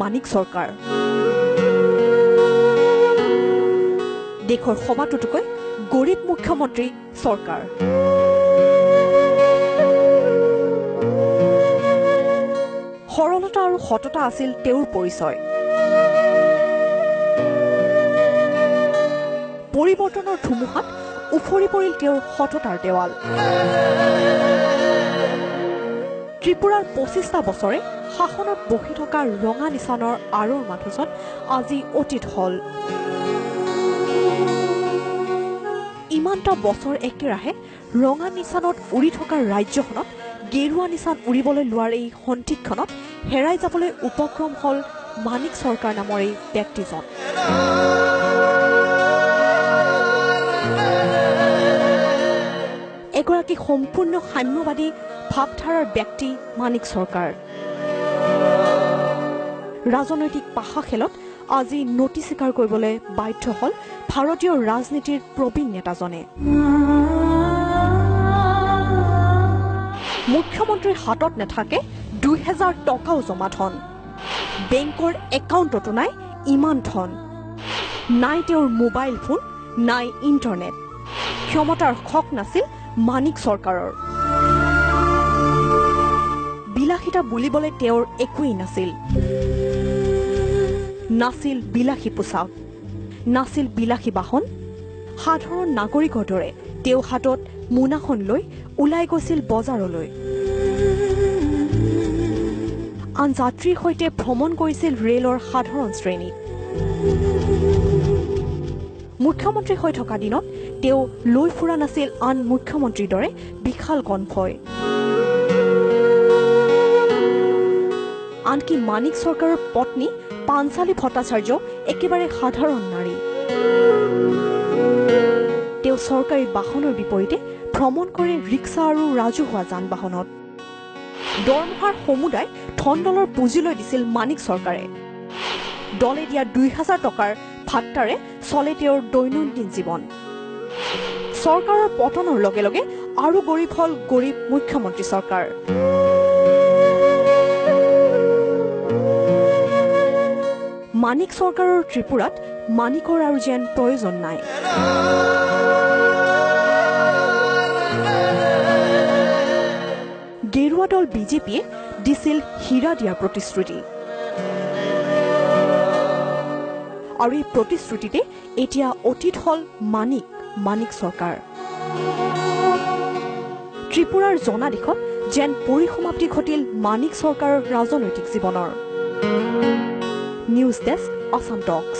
মানিক চৰকাৰ দেশৰ সবাতোকৈ গৰীব মুখ্যমন্ত্ৰী চৰকাৰ সৰলতা আৰু সততা আছিল তেওঁৰ পৰিচয় পৰিৱৰ্তনৰ ধুমুহাত উফৰি পৰিল তেওঁৰ সততাৰ দেৱাল ত্ৰিপুৰাৰ ২৫টা বছৰে শাসনত বহি থকা ৰঙা নিচানৰ আঁৰৰ মানুহজন আজি অতীত হল ইমানটা বছৰ একেৰাহে ৰঙা নিচানত উৰি থকা ৰাজ্যখনত গেৰুৱা নিচান উৰিবলৈ লোৱাৰ এই সন্ধিক্ষণত হেৰাই যাবলৈ উপক্ৰম হল মানিক চৰকাৰ নামৰ এই ব্যক্তিজন এগৰাকী সম্পূৰ্ণ সাম্যবাদী ভাৱধাৰাৰ ব্যক্তি মানিক চৰকাৰ ৰাজনৈতিক পাশা খেলত আজি নতি স্বীকাৰ কৰিবলৈ বাধ্য হল ভাৰতীয় ৰাজনীতিৰ প্ৰবীণ নেতাজনে মুখ্যমন্ত্ৰীৰ হাতত নাথাকে ২০০০ টকাও জমা ধন বেংকৰ একাউণ্টতো নাই ইমান ধন নাই তেওঁৰ মোবাইল ফোন নাই ইণ্টাৰনেট ক্ষমতাৰ খক নাছিল মানিক চৰকাৰৰ বিলাসিতা বুলিবলৈ তেওঁৰ একোৱেই নাছিল নাছিল বিলাসী পোছাক নাছিল বিলাসী বাহন সাধাৰণ নাগৰিকৰ দৰে তেওঁ হাতত মোনাখন লৈ ওলাই গৈছিল বজাৰলৈ আন যাত্ৰীৰ সৈতে ভ্ৰমণ কৰিছিল ৰেলৰ সাধাৰণ শ্ৰেণীত মুখ্যমন্ত্ৰী হৈ থকা দিনত তেওঁ লৈ ফুৰা নাছিল আন মুখ্যমন্ত্ৰীৰ দৰে বিশাল কনভয় আনকি মানিক চৰকাৰৰ পত্নী পাঞ্চালী ভট্টাচাৰ্য একেবাৰে সাধাৰণ নাৰী তেওঁ চৰকাৰী বাহনৰ বিপৰীতে ভ্ৰমণ কৰে ৰিক্সা আৰু ৰাজহুৱা যান বাহনত দৰমহাৰ সমুদায় ধন দলৰ পুঁজিলৈ দিছিল মানিক চৰকাৰে দলে দিয়া ২০০০ টকাৰ ভাত্তাৰে চলে তেওঁৰ দৈনন্দিন জীৱন চৰকাৰৰ পতনৰ লগে লগে আৰু গৰীব হল গৰীব মুখ্যমন্ত্ৰী চৰকাৰ মানিক চৰকাৰৰ ত্ৰিপুৰাত মানিকৰ আৰু যেন প্ৰয়োজন নাই গেৰুৱা দল বিজেপিয়ে দিছিল হীৰা দিয়াৰ প্ৰতিশ্ৰুতি আৰু এই প্ৰতিশ্ৰুতিতে এতিয়া অতীত হল মানিক চৰকাৰ ত্ৰিপুৰাৰ জনাদেশত যেন পৰিসমাপ্তি ঘটিল মানিক চৰকাৰৰ ৰাজনৈতিক জীৱনৰ নিউজ ডেস্ক আসাম টক্স